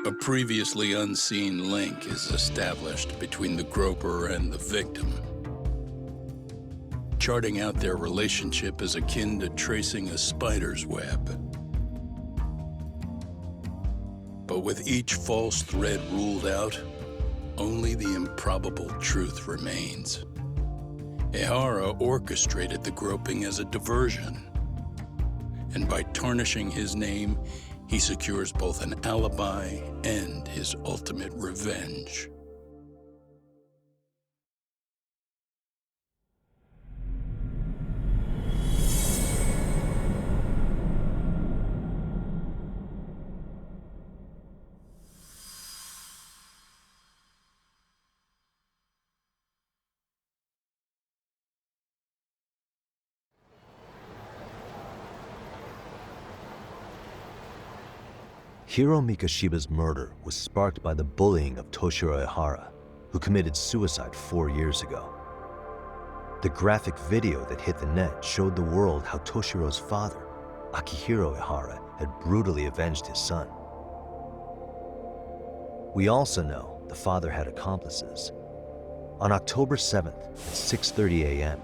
A previously unseen link is established between the groper and the victim. Charting out their relationship is akin to tracing a spider's web. But with each false thread ruled out, only the improbable truth remains. Ehara orchestrated the groping as a diversion, and by tarnishing his name, he secures both an alibi and his ultimate revenge. Hiro Mikoshiba's murder was sparked by the bullying of Toshiro Ehara, who committed suicide 4 years ago. The graphic video that hit the net showed the world how Toshiro's father, Akihiro Ehara, had brutally avenged his son. We also know the father had accomplices. On October 7th at 6:30 a.m.,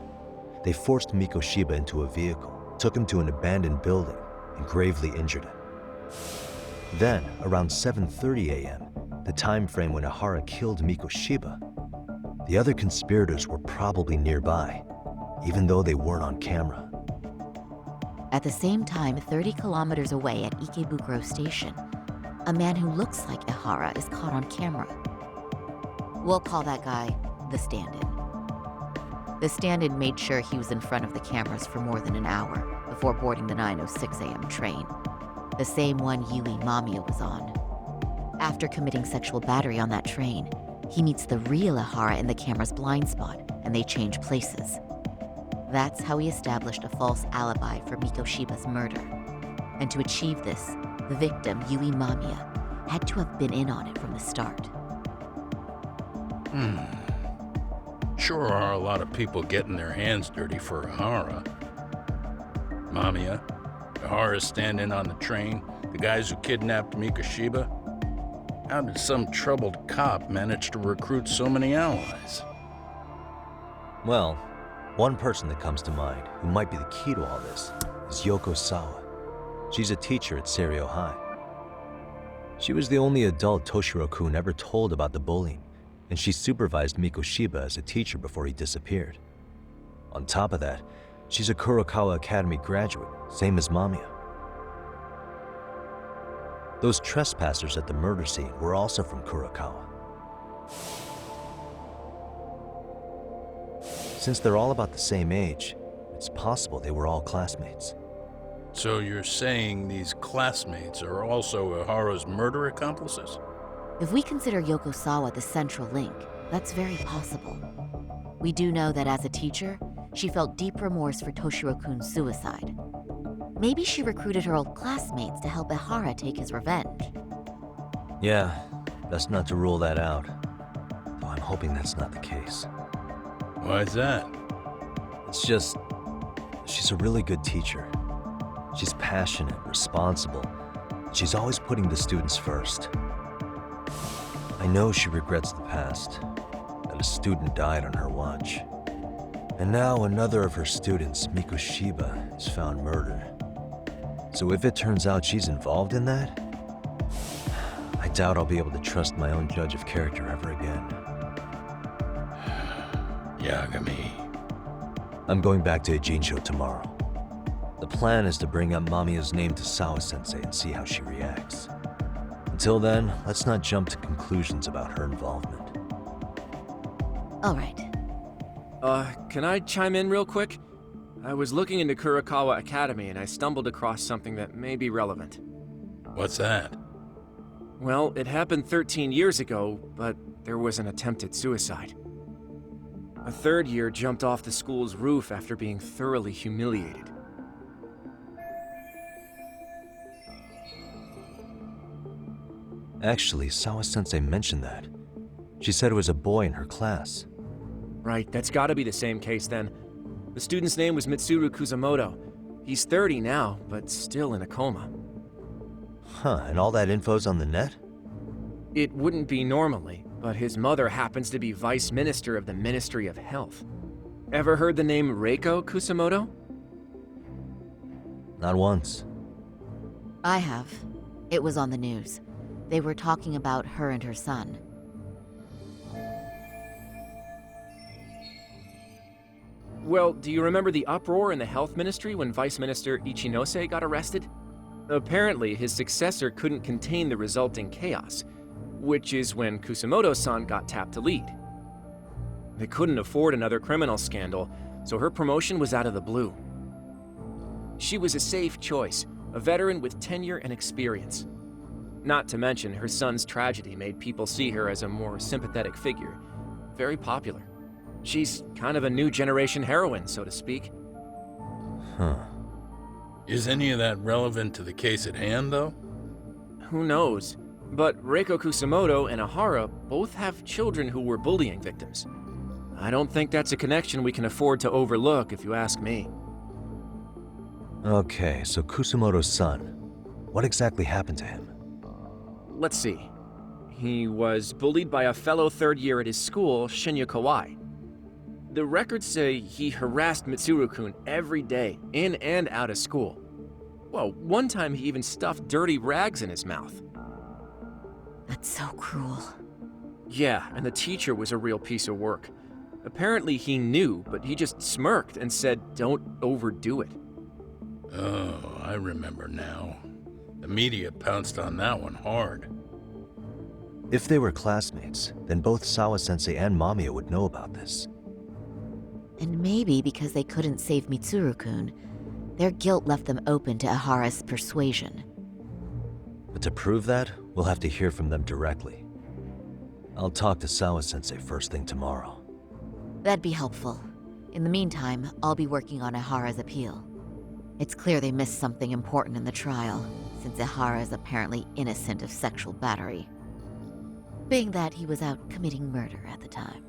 they forced Mikoshiba into a vehicle, took him to an abandoned building, and gravely injured him. Then, around 7:30 a.m., the time frame when Ehara killed Mikoshiba, the other conspirators were probably nearby, even though they weren't on camera. At the same time, 30 kilometers away at Ikebukuro Station, a man who looks like Ehara is caught on camera. We'll call that guy the stand-in. The stand-in made sure he was in front of the cameras for more than an hour before boarding the 9:06 a.m. train, the same one Yui Mamiya was on. After committing sexual battery on that train, he meets the real Ehara in the camera's blind spot, and they change places. That's how he established a false alibi for Mikoshiba's murder. And to achieve this, the victim, Yui Mamiya, had to have been in on it from the start. Sure are a lot of people getting their hands dirty for Ehara. Mamiya, Ehara's stand-in on the train, the guys who kidnapped Mikoshiba. How did some troubled cop manage to recruit so many allies? Well, one person that comes to mind who might be the key to all this is Yoko Sawa. She's a teacher at Seiryo High. She was the only adult Toshiro-kun ever told about the bullying, and she supervised Mikoshiba as a teacher before he disappeared. On top of that, she's a Kurokawa Academy graduate, same as Mamiya. Those trespassers at the murder scene were also from Kurokawa. Since they're all about the same age, it's possible they were all classmates. So you're saying these classmates are also Ehara's murder accomplices? If we consider Yoko Sawa the central link, that's very possible. We do know that as a teacher, she felt deep remorse for Toshiro-kun's suicide. Maybe she recruited her old classmates to help Ehara take his revenge. Yeah, best not to rule that out. Though I'm hoping that's not the case. Why's that? It's just, she's a really good teacher. She's passionate, responsible. She's always putting the students first. I know she regrets the past, that a student died on her watch. And now another of her students, Mikoshiba, is found murdered. So if it turns out she's involved in that, I doubt I'll be able to trust my own judge of character ever again. Yagami. I'm going back to Ijincho tomorrow. The plan is to bring up Mamiya's name to Sawa-sensei and see how she reacts. Until then, let's not jump to conclusions about her involvement. All right. Can I chime in real quick? I was looking into Kurokawa Academy and I stumbled across something that may be relevant. What's that? Well, it happened 13 years ago, but there was an attempted suicide. A third year jumped off the school's roof after being thoroughly humiliated. Actually, Sawa-sensei mentioned that. She said it was a boy in her class. Right, that's gotta be the same case then. The student's name was Mitsuru Kusamoto. He's 30 now, but still in a coma. Huh, and all that info's on the net? It wouldn't be normally, but his mother happens to be Vice Minister of the Ministry of Health. Ever heard the name Reiko Kusamoto? Not once. I have. It was on the news. They were talking about her and her son. Well, do you remember the uproar in the health ministry when Vice Minister Ichinose got arrested? Apparently, his successor couldn't contain the resulting chaos, which is when Kusamoto-san got tapped to lead. They couldn't afford another criminal scandal, so her promotion was out of the blue. She was a safe choice, a veteran with tenure and experience. Not to mention, her son's tragedy made people see her as a more sympathetic figure. Very popular. She's kind of a new generation heroine, so to speak. Huh. Is any of that relevant to the case at hand, though? Who knows? But Reiko Kusamoto and Ehara both have children who were bullying victims. I don't think that's a connection we can afford to overlook, if you ask me. Okay, so Kusamoto's son. What exactly happened to him? Let's see. He was bullied by a fellow third year at his school, Shinya Kawai. The records say he harassed Mitsuru-kun every day, in and out of school. Well, one time he even stuffed dirty rags in his mouth. That's so cruel. Yeah, and the teacher was a real piece of work. Apparently he knew, but he just smirked and said, "Don't overdo it." Oh, I remember now. The media pounced on that one hard. If they were classmates, then both Sawa-sensei and Mamiya would know about this. And maybe because they couldn't save Mitsuru-kun, their guilt left them open to Ehara's persuasion. But to prove that, we'll have to hear from them directly. I'll talk to Sawa-sensei first thing tomorrow. That'd be helpful. In the meantime, I'll be working on Ehara's appeal. It's clear they missed something important in the trial, since Ehara is apparently innocent of sexual battery. Being that he was out committing murder at the time.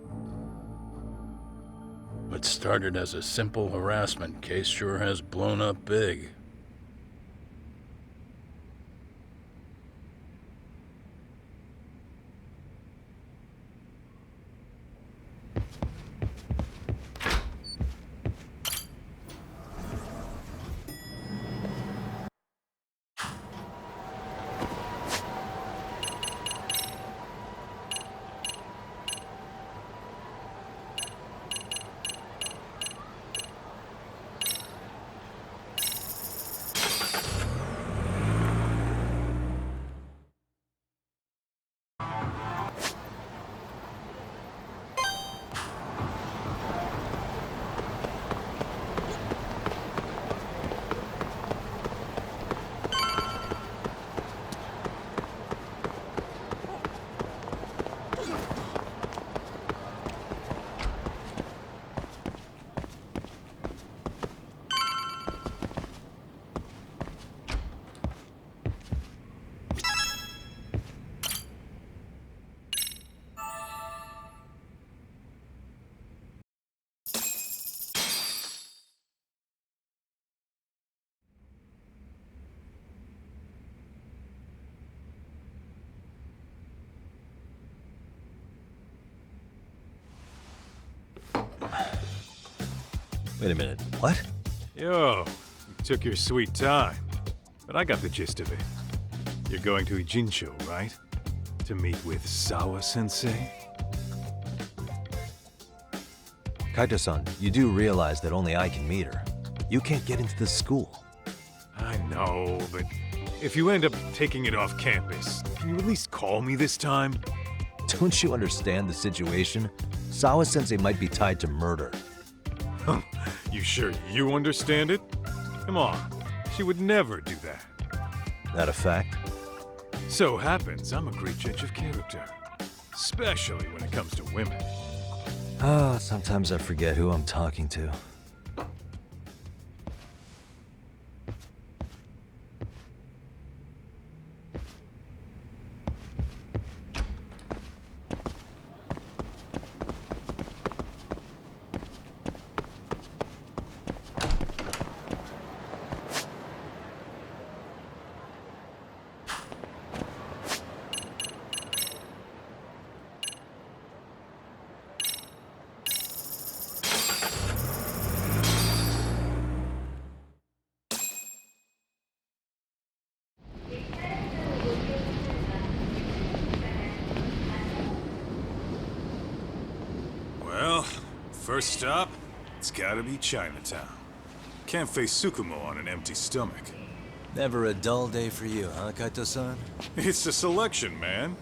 What started as a simple harassment case sure has blown up big. Wait a minute, what? Yo, you took your sweet time, but I got the gist of it. You're going to Ijincho, right? To meet with Sawa-sensei? Kaito-san, you do realize that only I can meet her. You can't get into the school. I know, but if you end up taking it off campus, can you at least call me this time? Don't you understand the situation? Sawa-sensei might be tied to murder. You sure you understand it? Come on, she would never do that. That a fact? So happens I'm a great judge of character, especially when it comes to women. Sometimes I forget who I'm talking to. First stop, it's gotta be Chinatown. Can't face Tsukumo on an empty stomach. Never a dull day for you, huh, Kaito-san? It's the selection, man.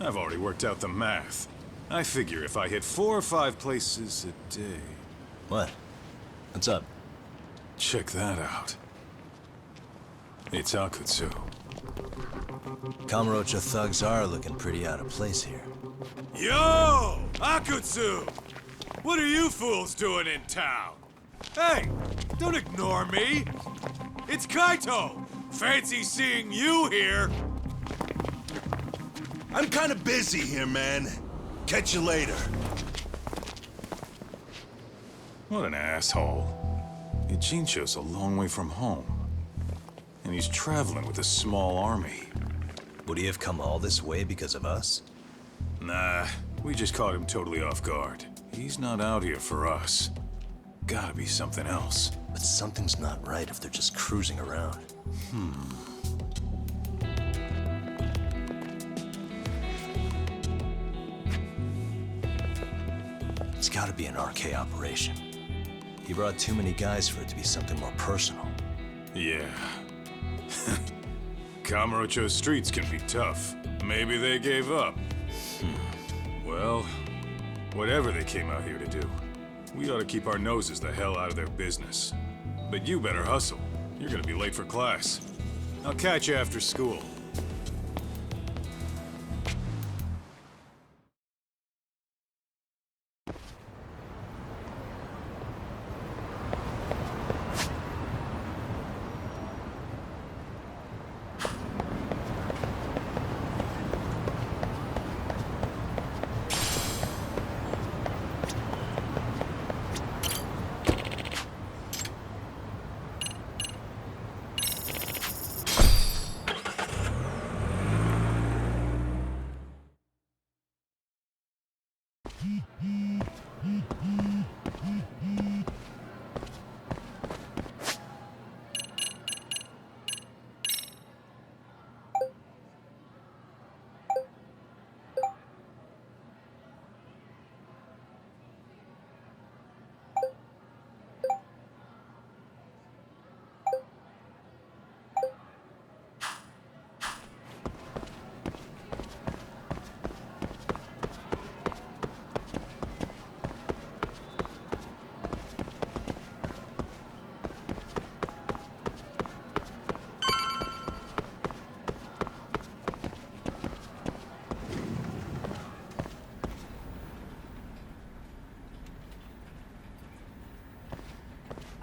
I've already worked out the math. I figure if I hit 4 or 5 places a day... What? What's up? Check that out. It's Akutsu. Kamurocho thugs are looking pretty out of place here. Yo! Akutsu! What are you fools doing in town? Hey, don't ignore me! It's Kaito! Fancy seeing you here! I'm kinda busy here, man. Catch you later. What an asshole. Ijincho's a long way from home. And he's traveling with a small army. Would he have come all this way because of us? Nah, we just caught him totally off guard. He's not out here for us. Gotta be something else. But something's not right if they're just cruising around. It's gotta be an RK operation. He brought too many guys for it to be something more personal. Yeah. Kamurocho streets can be tough. Maybe they gave up. Well, whatever they came out here to do, we ought to keep our noses the hell out of their business. But you better hustle. You're gonna be late for class. I'll catch you after school.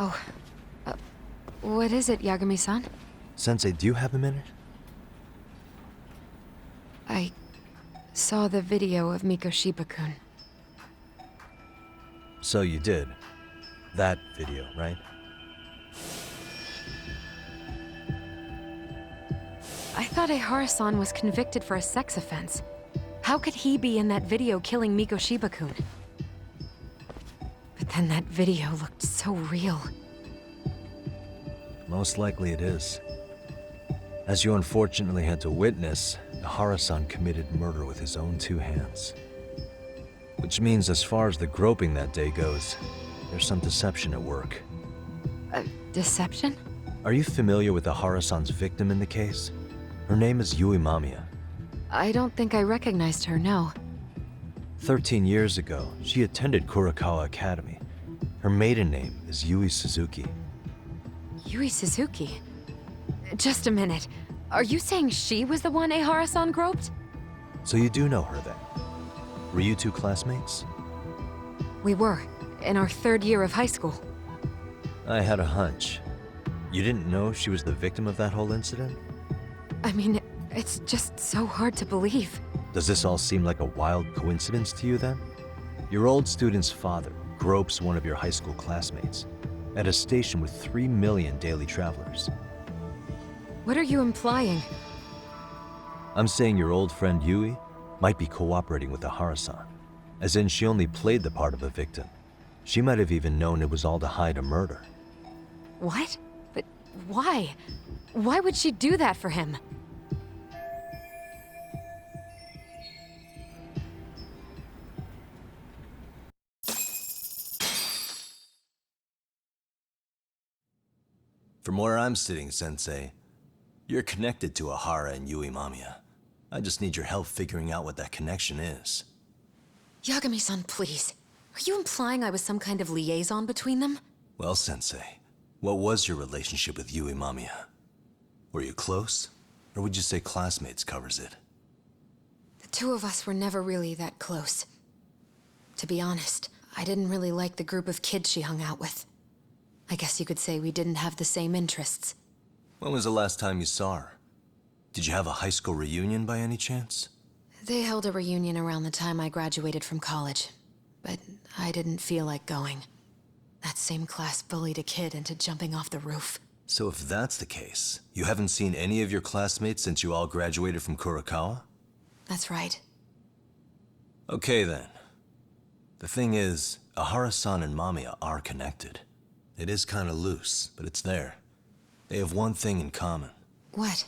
Oh, what is it, Yagami-san? Sensei, do you have a minute? I saw the video of Mikoshiba-kun. So you did. That video, right? I thought Ehara-san was convicted for a sex offense. How could he be in that video killing Mikoshiba-kun? But then that video looked so real. Most likely it is. As you unfortunately had to witness, Ehara-san committed murder with his own 2 hands. Which means as far as the groping that day goes, there's some deception at work. Deception? Are you familiar with Ehara-san's victim in the case? Her name is Yui Mamiya. I don't think I recognized her, no. 13 years ago, she attended Kurakawa Academy. Her maiden name is Yui Suzuki. Yui Suzuki? Just a minute. Are you saying she was the one Ehara-san groped? So you do know her then? Were you 2 classmates? We were, in our 3rd year of high school. I had a hunch. You didn't know she was the victim of that whole incident? I mean, it's just so hard to believe. Does this all seem like a wild coincidence to you then? Your old student's father gropes one of your high school classmates at a station with 3 million daily travelers. What are you implying? I'm saying your old friend Yui might be cooperating with Ehara-san, as in she only played the part of a victim. She might have even known it was all to hide a murder. What? But why? Why would she do that for him? From where I'm sitting, Sensei, you're connected to Ehara and Yui Mamiya. I just need your help figuring out what that connection is. Yagami-san, please. Are you implying I was some kind of liaison between them? Well, Sensei, what was your relationship with Yui Mamiya? Were you close? Or would you say classmates covers it? The two of us were never really that close. To be honest, I didn't really like the group of kids she hung out with. I guess you could say we didn't have the same interests. When was the last time you saw her? Did you have a high school reunion by any chance? They held a reunion around the time I graduated from college, but I didn't feel like going. That same class bullied a kid into jumping off the roof. So if that's the case, you haven't seen any of your classmates since you all graduated from Kurokawa? That's right. Okay then. The thing is, Ehara-san and Mamiya are connected. It is kinda loose, but it's there. They have one thing in common. What?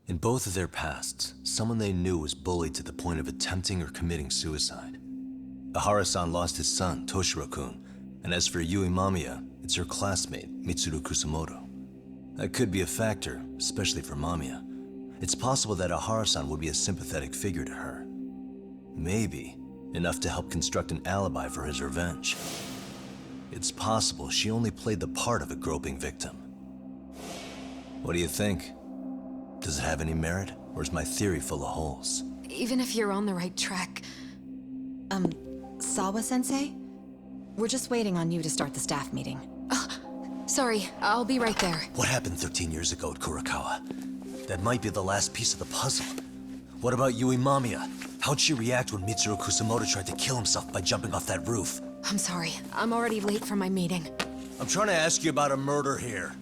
In both of their pasts, someone they knew was bullied to the point of attempting or committing suicide. Ehara-san lost his son, Toshiro-kun, and as for Yui Mamiya, it's her classmate, Mitsuru Kusamoto. That could be a factor, especially for Mamiya. It's possible that Ehara-san would be a sympathetic figure to her. Maybe enough to help construct an alibi for his revenge. It's possible she only played the part of a groping victim. What do you think? Does it have any merit, or is my theory full of holes? Even if you're on the right track... Sawa-sensei? We're just waiting on you to start the staff meeting. Sorry, I'll be right there. What happened 13 years ago at Kurokawa? That might be the last piece of the puzzle. What about Yui Mamiya? How'd she react when Mitsuru Kusamoto tried to kill himself by jumping off that roof? I'm sorry, I'm already late for my meeting. I'm trying to ask you about a murder here.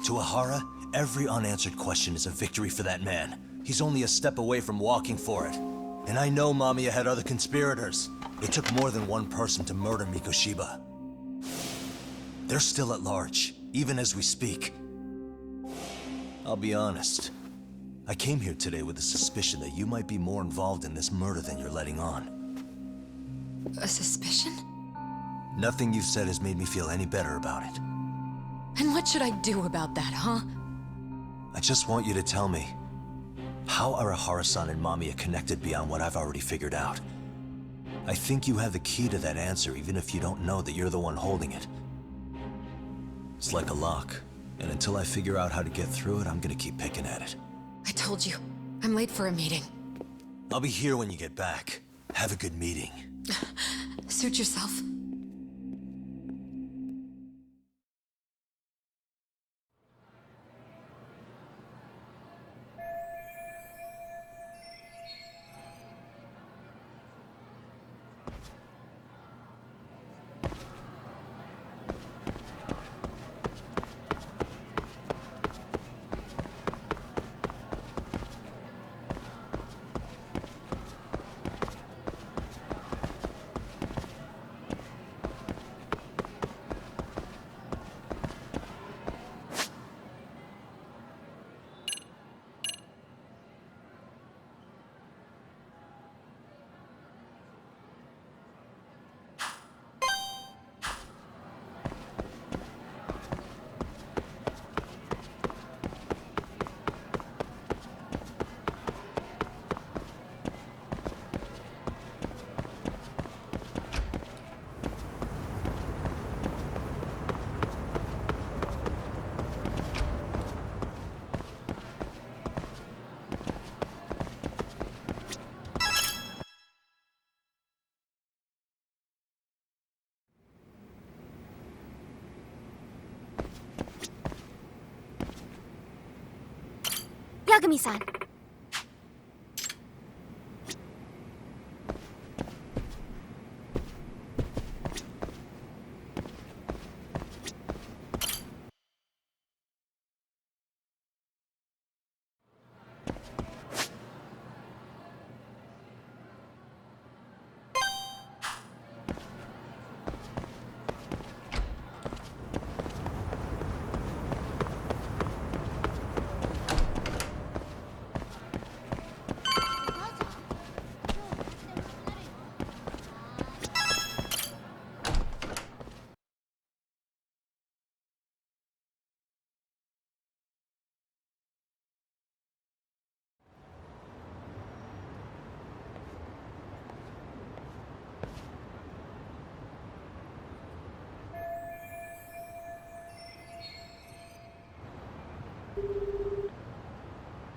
To Ehara, every unanswered question is a victory for that man. He's only a step away from walking for it. And I know Mamiya had other conspirators. It took more than one person to murder Mikoshiba. They're still at large, even as we speak. I'll be honest. I came here today with a suspicion that you might be more involved in this murder than you're letting on. A suspicion? Nothing you've said has made me feel any better about it. And what should I do about that, huh? I just want you to tell me, how are Ehara-san and Mamiya connected beyond what I've already figured out? I think you have the key to that answer, even if you don't know that you're the one holding it. It's like a lock, and until I figure out how to get through it, I'm gonna keep picking at it. I told you, I'm late for a meeting. I'll be here when you get back. Have a good meeting. Suit yourself. Yagami-san.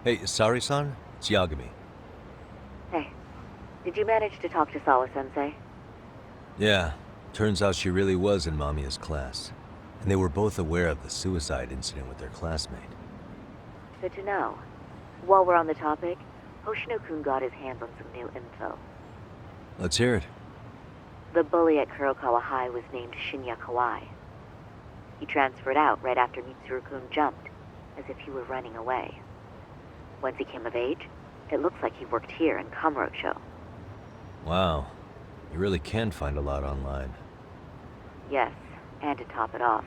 Hey, Saori-san? It's Yagami. Hey, did you manage to talk to Sawa-sensei? Yeah, turns out she really was in Mamiya's class. And they were both aware of the suicide incident with their classmate. Good to know. While we're on the topic, Hoshino-kun got his hands on some new info. Let's hear it. The bully at Kurokawa High was named Shinya Kawai. He transferred out right after Mitsuru-kun jumped, as if he were running away. Once he came of age, it looks like he worked here in Kamurocho. Wow, you really can find a lot online. Yes, and to top it off,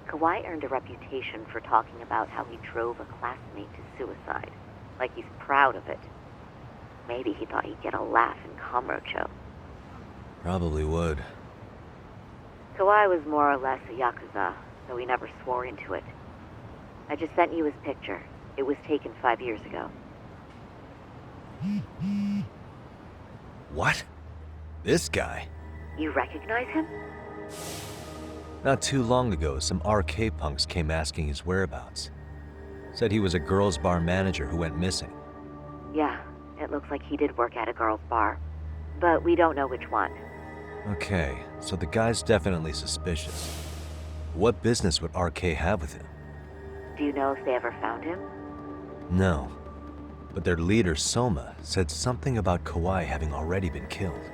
Kawai earned a reputation for talking about how he drove a classmate to suicide, like he's proud of it. Maybe he thought he'd get a laugh in Kamurocho. Probably would. Kawai was more or less a Yakuza, though he never swore into it. I just sent you his picture. It was taken 5 years ago. What? This guy? You recognize him? Not too long ago, some RK punks came asking his whereabouts. Said he was a girls' bar manager who went missing. Yeah, it looks like he did work at a girls' bar. But we don't know which one. Okay, so the guy's definitely suspicious. What business would RK have with him? Do you know if they ever found him? No. But their leader, Soma, said something about Kawai having already been killed.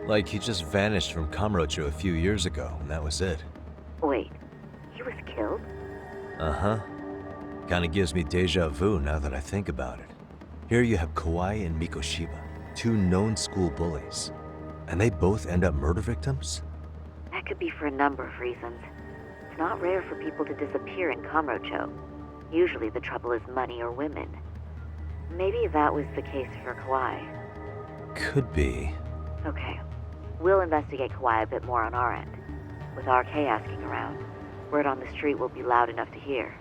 Like he just vanished from Kamurocho a few years ago, and that was it. Wait, he was killed? Uh-huh. Kinda gives me deja vu now that I think about it. Here you have Kawai and Mikoshiba, two known school bullies. And they both end up murder victims? That could be for a number of reasons. It's not rare for people to disappear in Kamurocho. Usually the trouble is money or women. Maybe that was the case for Kawai. Could be. Okay. We'll investigate Kawai a bit more on our end. With RK asking around, word on the street will be loud enough to hear.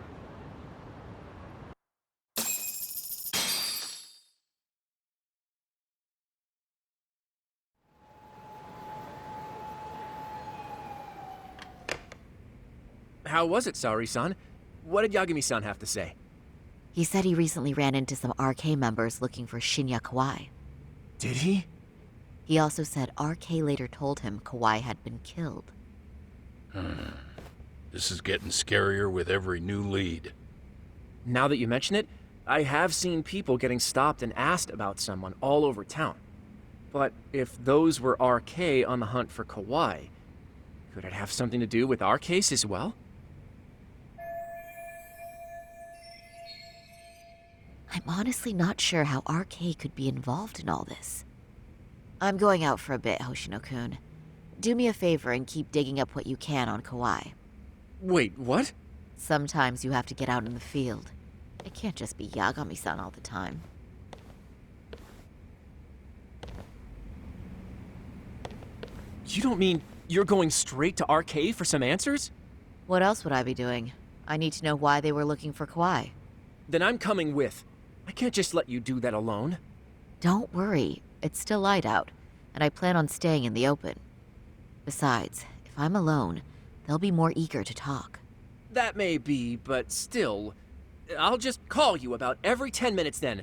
How was it, Saori-san? What did Yagami-san have to say? He said he recently ran into some RK members looking for Shinya Kawai. Did he? He also said RK later told him Kawai had been killed. This is getting scarier with every new lead. Now that you mention it, I have seen people getting stopped and asked about someone all over town. But if those were RK on the hunt for Kawai, could it have something to do with our case as well? I'm honestly not sure how RK could be involved in all this. I'm going out for a bit, Hoshino-kun. Do me a favor and keep digging up what you can on Kawai. Wait, what? Sometimes you have to get out in the field. It can't just be Yagami-san all the time. You don't mean you're going straight to RK for some answers? What else would I be doing? I need to know why they were looking for Kawai. Then I'm coming with. I can't just let you do that alone. Don't worry, it's still light out, and I plan on staying in the open. Besides, if I'm alone, they'll be more eager to talk. That may be, but still, I'll just call you about every 10 minutes then.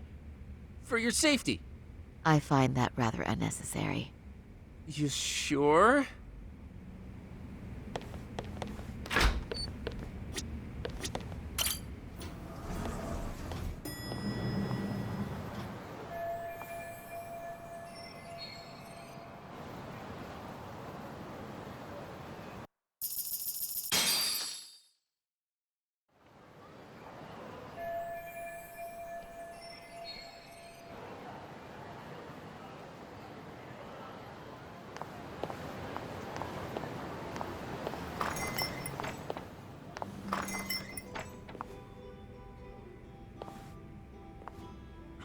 For your safety. I find that rather unnecessary. You sure?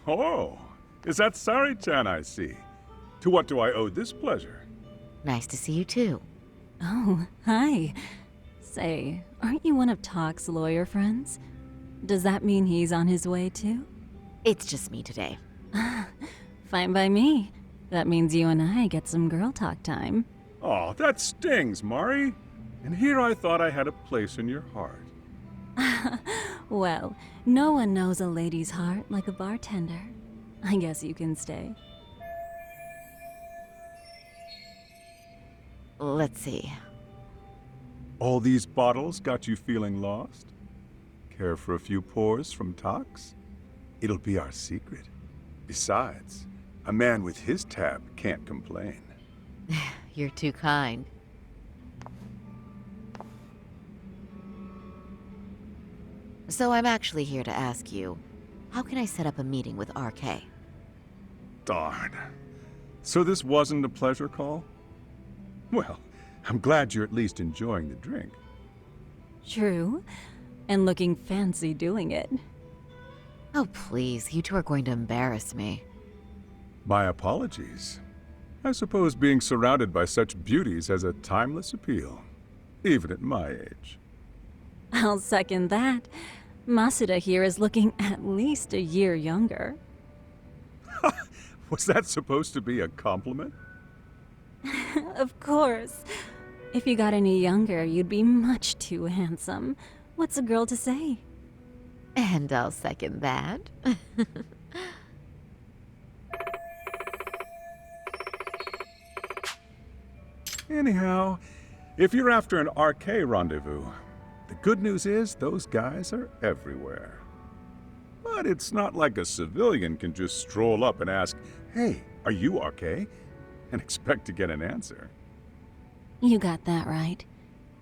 Oh, is that Saori-chan I see? To what do I owe this pleasure? Nice to see you too. Oh, hi. Say, aren't you one of Talk's lawyer friends? Does that mean he's on his way too? It's just me today. Fine by me. That means you and I get some girl talk time. Oh, that stings, Mari. And here I thought I had a place in your heart. Well, no one knows a lady's heart like a bartender. I guess you can stay. Let's see. All these bottles got you feeling lost? Care for a few pours from Tox? It'll be our secret. Besides, a man with his tab can't complain. You're too kind. So I'm actually here to ask you, how can I set up a meeting with RK? Darn. So this wasn't a pleasure call? Well, I'm glad you're at least enjoying the drink. True. And looking fancy doing it. Oh, please, you two are going to embarrass me. My apologies. I suppose being surrounded by such beauties has a timeless appeal, even at my age. I'll second that. Masuda here is looking at least a year younger. Was that supposed to be a compliment? Of course. If you got any younger, you'd be much too handsome. What's a girl to say? And I'll second that. Anyhow, if you're after an RK rendezvous, the good news is those guys are everywhere. But it's not like a civilian can just stroll up and ask, "Hey, are you RK?" and expect to get an answer. You got that right.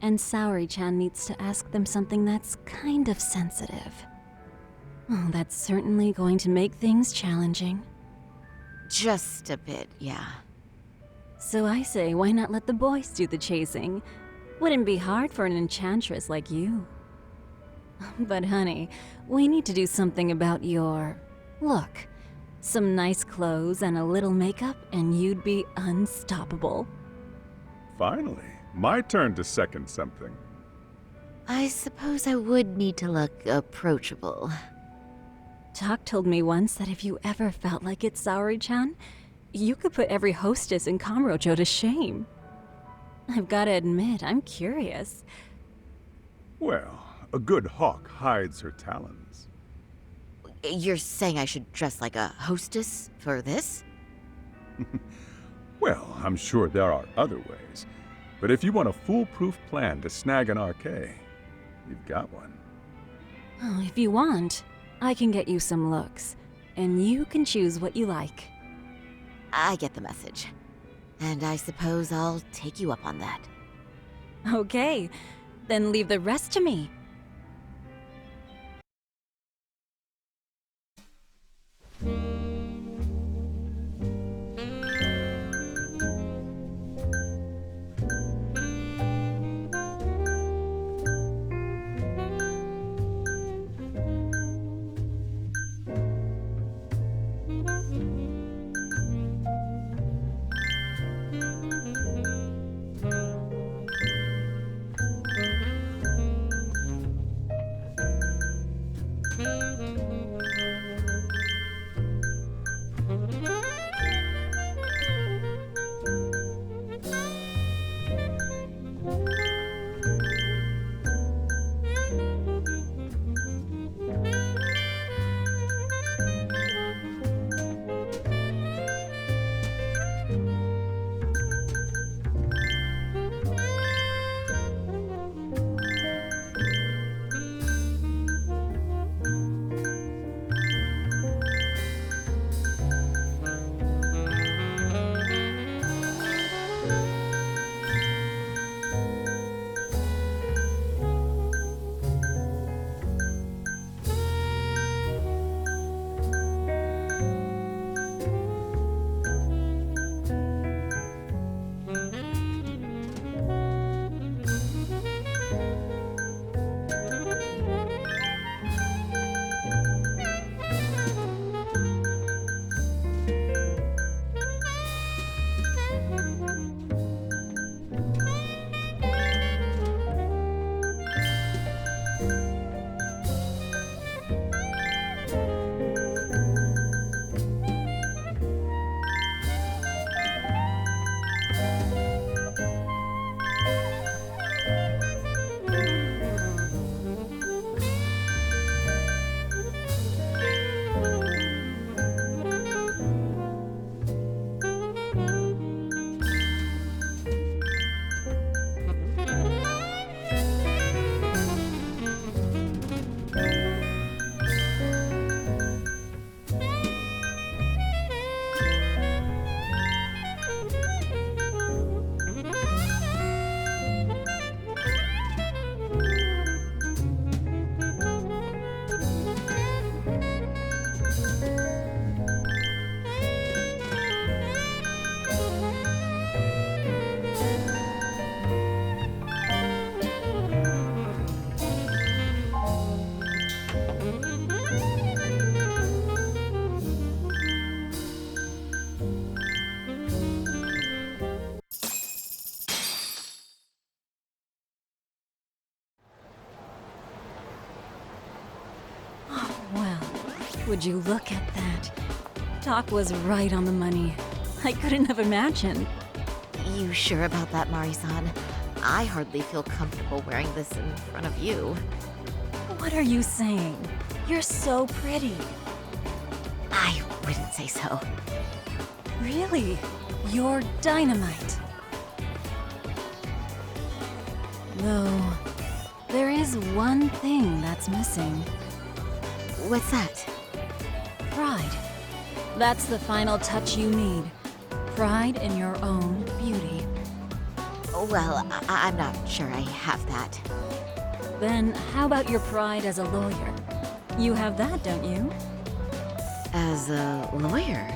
And Saori-chan needs to ask them something that's kind of sensitive. Oh, that's certainly going to make things challenging. Just a bit, yeah. So I say, why not let the boys do the chasing? Wouldn't be hard for an enchantress like you. But honey, we need to do something about your look. Some nice clothes and a little makeup, and you'd be unstoppable. Finally, my turn to second something. I suppose I would need to look approachable. Tak told me once that if you ever felt like it, Saori-chan, you could put every hostess in Kamurocho to shame. I've got to admit, I'm curious. Well, a good hawk hides her talons. You're saying I should dress like a hostess for this? Well, I'm sure there are other ways. But if you want a foolproof plan to snag an RK, you've got one. Oh, if you want, I can get you some looks, and you can choose what you like. I get the message. And I suppose I'll take you up on that. Okay, then leave the rest to me. Would you look at that? Talk was right on the money. I couldn't have imagined. You sure about that, Mari-san? I hardly feel comfortable wearing this in front of you. What are you saying? You're so pretty. I wouldn't say so. Really? You're dynamite. Though, there is one thing that's missing. What's that? Pride. That's the final touch you need. Pride in your own beauty. Well, I'm not sure I have that. Then how about your pride as a lawyer? You have that, don't you? As a lawyer?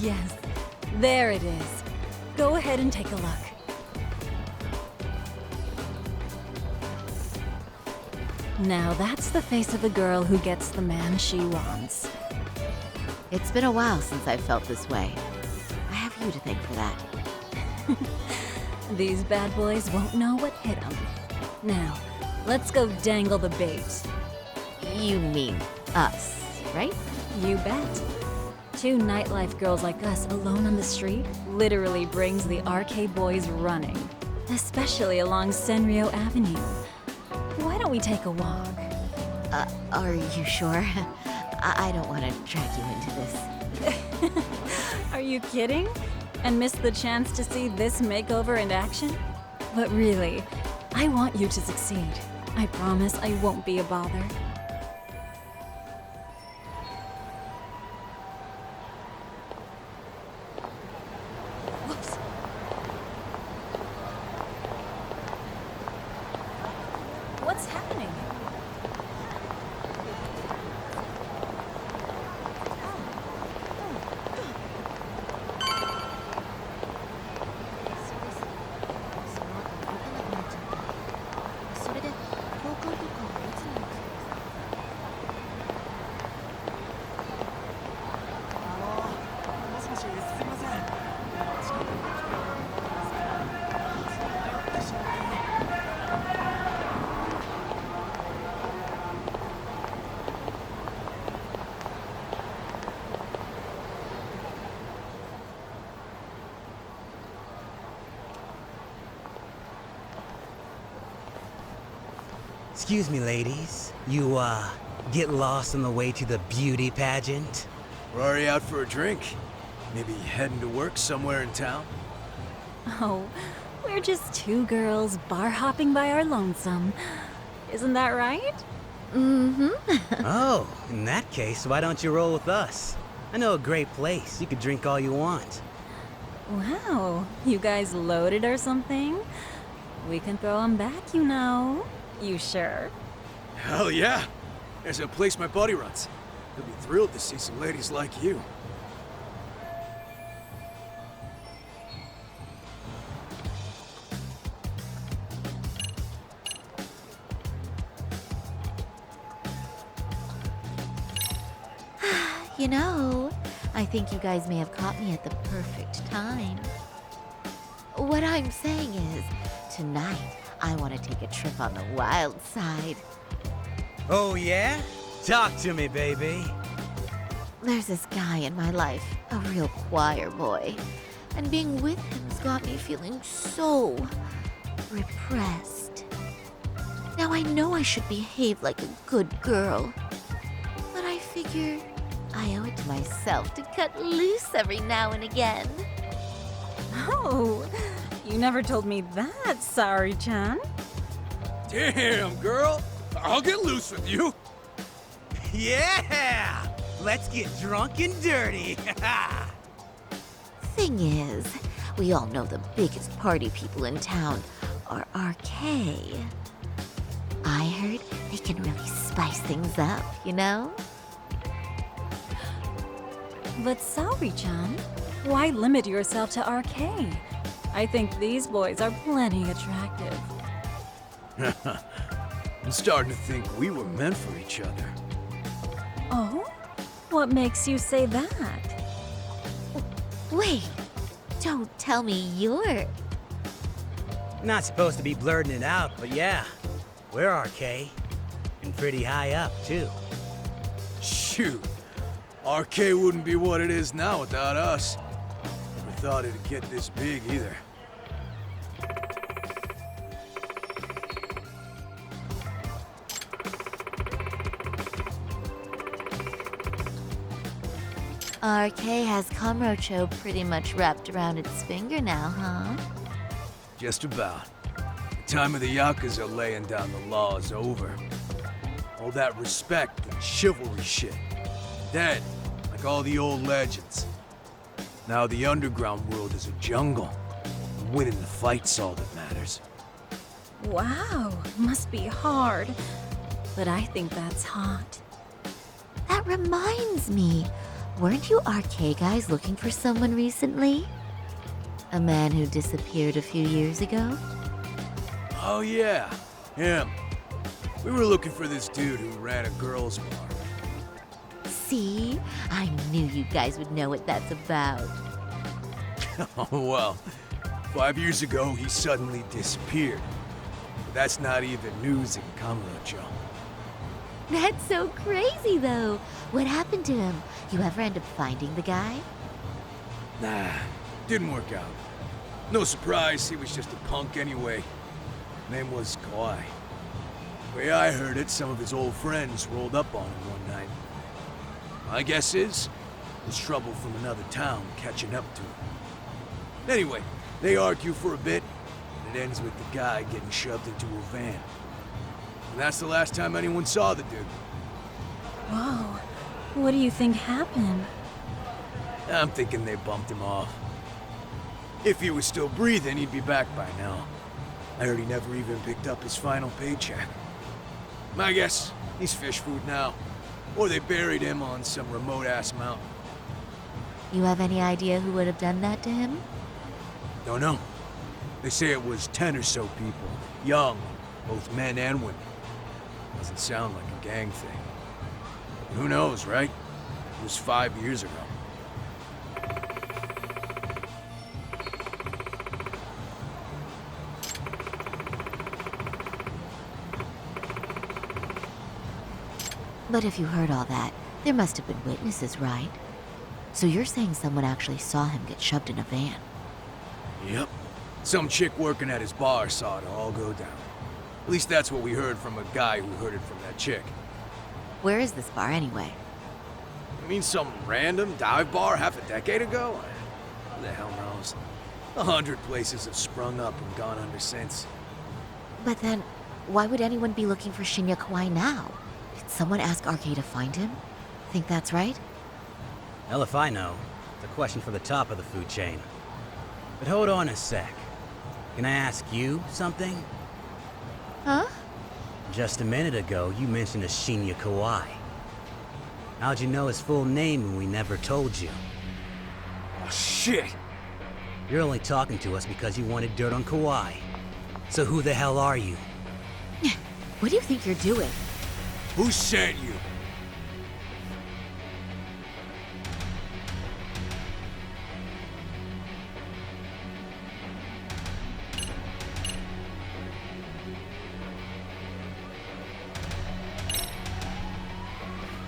Yes, there it is. Go ahead and take a look. Now that's the face of a girl who gets the man she wants. It's been a while since I've felt this way. I have you to thank for that. These bad boys won't know what hit them. Now, let's go dangle the bait. You mean us, right? You bet. Two nightlife girls like us alone on the street literally brings the arcade boys running. Especially along Senryo Avenue. Why don't we take a walk? Are you sure? I don't want to drag you into this. Are you kidding? And miss the chance to see this makeover in action? But really, I want you to succeed. I promise I won't be a bother. Whoops. What's happening? Excuse me, ladies. You, get lost on the way to the beauty pageant? We're already out for a drink. Maybe heading to work somewhere in town? Oh, we're just two girls bar hopping by our lonesome. Isn't that right? Mm-hmm. Oh, in that case, why don't you roll with us? I know a great place. You could drink all you want. Wow, you guys loaded or something? We can throw them back, you know. You sure? Hell yeah! There's a place my buddy runs. He'll be thrilled to see some ladies like you. You know, I think you guys may have caught me at the perfect time. What I'm saying is, tonight, I want to take a trip on the wild side. Oh, yeah? Talk to me, baby. There's this guy in my life, a real choir boy. And being with him's got me feeling so repressed. Now I know I should behave like a good girl. But I figure I owe it to myself to cut loose every now and again. Oh, you never told me that, Saori-chan. Damn, girl! I'll get loose with you! Yeah! Let's get drunk and dirty! Thing is, we all know the biggest party people in town are RK. I heard they can really spice things up, you know? But Saori-chan, why limit yourself to RK? I think these boys are plenty attractive. I'm starting to think we were meant for each other. Oh? What makes you say that? Wait, don't tell me you're... You're not supposed to be blurting it out, but yeah, we're RK. And pretty high up, too. Shoot. RK wouldn't be what it is now without us. Never thought it'd get this big either. RK has Kamurocho pretty much wrapped around its finger now, huh? Just about. The time of the Yakuza laying down the law is over. All that respect and chivalry shit. Dead, like all the old legends. Now the underground world is a jungle. And winning the fight's all that matters. Wow, must be hard. But I think that's hot. That reminds me. Weren't you RK guys looking for someone recently? A man who disappeared a few years ago? Oh yeah, him. We were looking for this dude who ran a girls' bar. See? I knew you guys would know what that's about. Oh well, 5 years ago he suddenly disappeared. But that's not even news in Kamurocho. That's so crazy, though. What happened to him? You ever end up finding the guy? Nah, didn't work out. No surprise, he was just a punk anyway. Name was Kawhi. Way I heard it, some of his old friends rolled up on him one night. My guess is, there's trouble from another town catching up to him. Anyway, they argue for a bit, and it ends with the guy getting shoved into a van. And that's the last time anyone saw the dude. Whoa. What do you think happened? I'm thinking they bumped him off. If he was still breathing, he'd be back by now. I heard he never even picked up his final paycheck. My guess, he's fish food now. Or they buried him on some remote-ass mountain. You have any idea who would have done that to him? Don't know. They say it was 10 or so people. Young, both men and women. Doesn't sound like a gang thing. But who knows, right? It was 5 years ago. But if you heard all that, there must have been witnesses, right? So you're saying someone actually saw him get shoved in a van? Yep. Some chick working at his bar saw it all go down. At least that's what we heard from a guy who heard it from that chick. Where is this bar anyway? You mean some random dive bar half a decade ago? Who the hell knows? 100 places have sprung up and gone under since. But then, why would anyone be looking for Shinya Kawai now? Did someone ask RK to find him? Think that's right? Hell if I know. It's a question for the top of the food chain. But hold on a sec. Can I ask you something? Huh? Just a minute ago, you mentioned a Shinya Kawai. How'd you know his full name when we never told you? Oh, shit! You're only talking to us because you wanted dirt on Kawai. So who the hell are you? What do you think you're doing? Who sent you?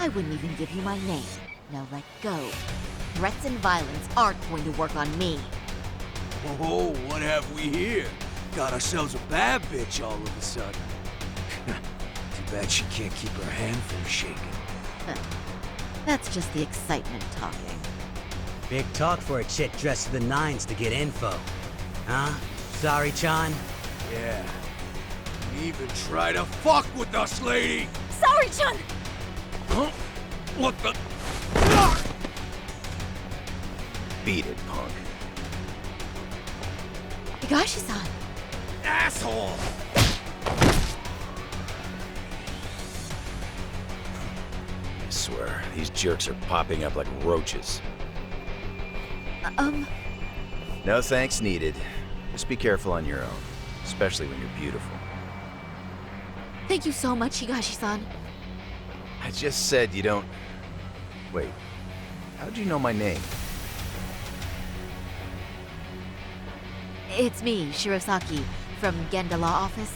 I wouldn't even give you my name. Now let go. Threats and violence aren't going to work on me. Oh, what have we here? Got ourselves a bad bitch all of a sudden. Too bad she can't keep her hand from shaking. That's just the excitement talking. Big talk for a chick dressed to the nines to get info. Huh? Sorry, Chan? Yeah. You even try to fuck with us, lady! Sorry, Chan! Huh? What the? Beat it, punk. Higashi-san! Asshole! I swear, these jerks are popping up like roaches. No thanks needed. Just be careful on your own, especially when you're beautiful. Thank you so much, Higashi-san. I just said you don't... Wait, how'd you know my name? It's me, Shirosaki. From Genda Law Office.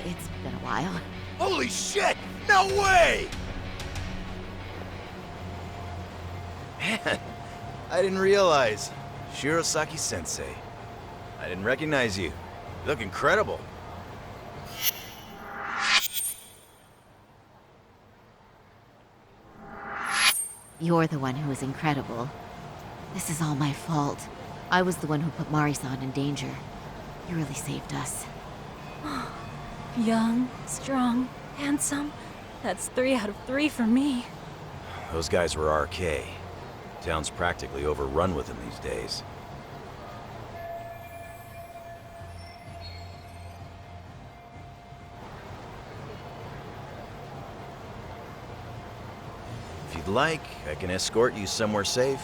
It's been a while. Holy shit! No way! Man, I didn't realize. Shirosaki Sensei. I didn't recognize you. You look incredible. You're the one who is incredible. This is all my fault. I was the one who put Mari-san in danger. You really saved us. Young, strong, handsome. That's 3 out of 3 for me. Those guys were RK. Town's practically overrun with them these days. If you'd like, I can escort you somewhere safe.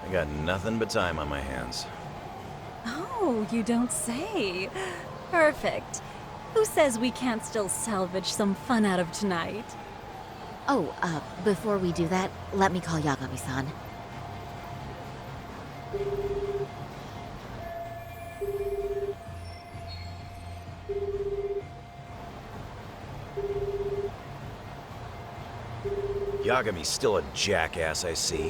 I got nothing but time on my hands. Oh, you don't say. Perfect. Who says we can't still salvage some fun out of tonight? Oh, before we do that, let me call Yagami-san. Yagami's still a jackass, I see.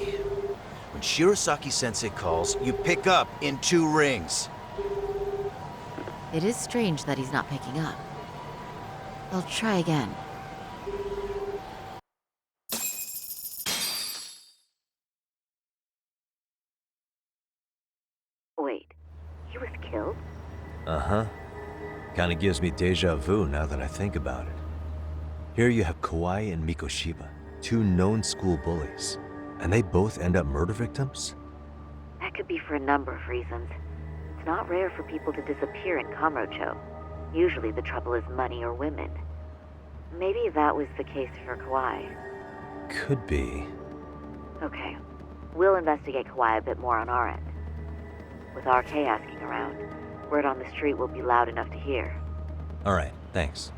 When Shirosaki-sensei calls, you pick up in 2 rings. It is strange that he's not picking up. I'll try again. Wait, he was killed? Uh-huh. Kinda gives me deja vu now that I think about it. Here you have Kawai and Mikoshiba, 2 known school bullies, and they both end up murder victims? That could be for a number of reasons. It's not rare for people to disappear in Kamurocho. Usually the trouble is money or women. Maybe that was the case for Kawai. Could be. Okay. We'll investigate Kawai a bit more on our end. With RK asking around, word on the street will be loud enough to hear. Alright, thanks.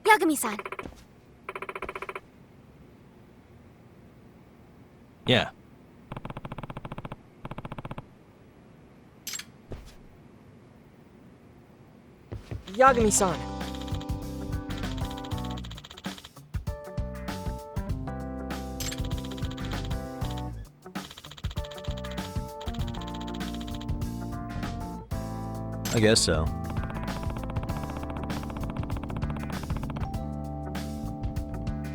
Yagami-san. Yeah. Yagami-san. I guess so.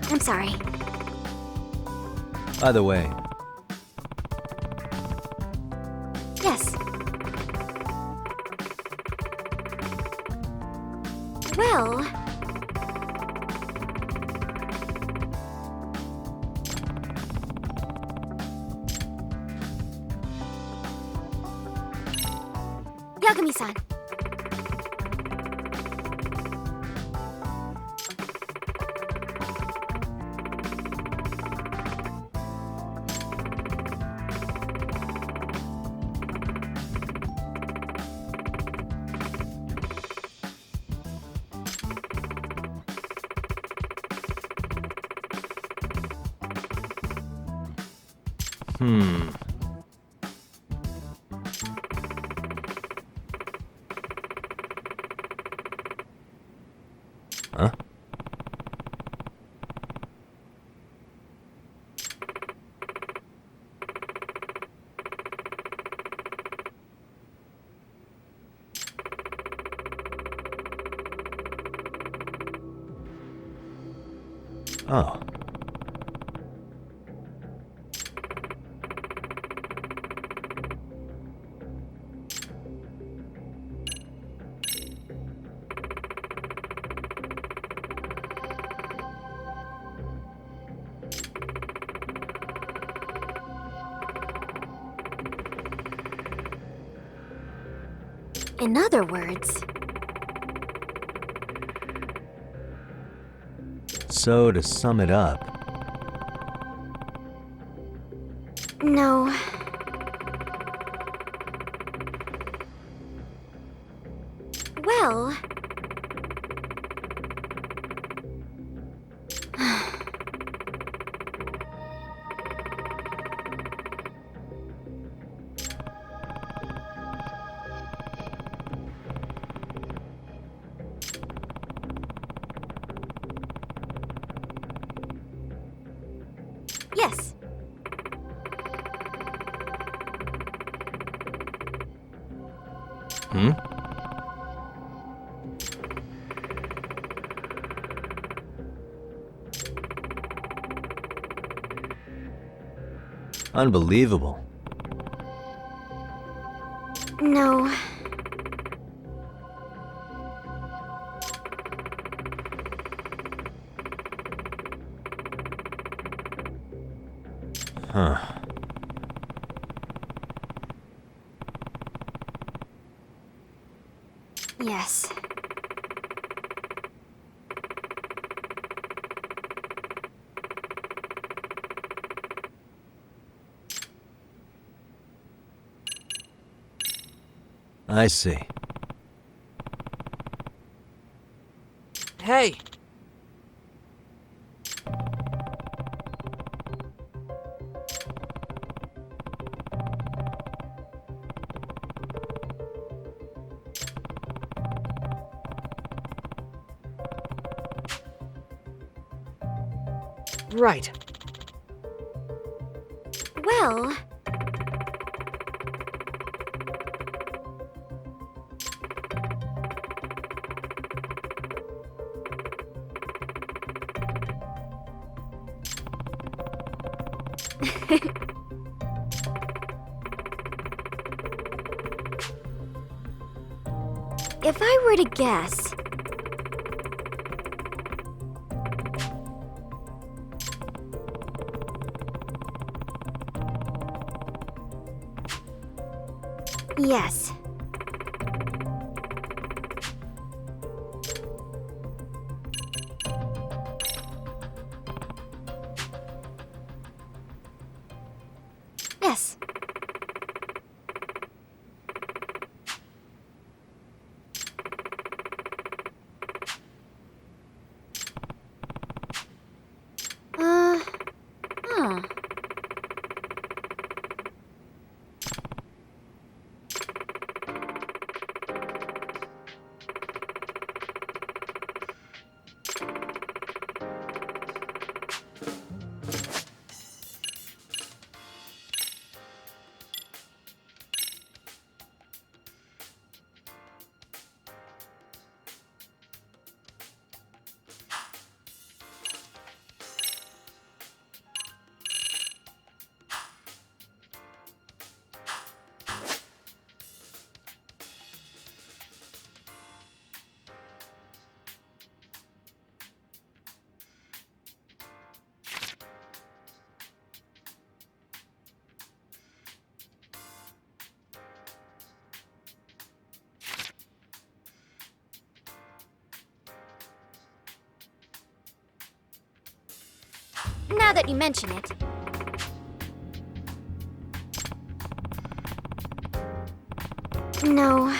I'm sorry. By the way, Yes. Well... Yagami-san. Huh? Oh. In other words... So, to sum it up... No. Well... Yes. Hmm? Unbelievable. No. Huh. Yes. I see. Hey! Right. Well... If I were to guess... Yes. Yes. Huh. Now that you mention it. No.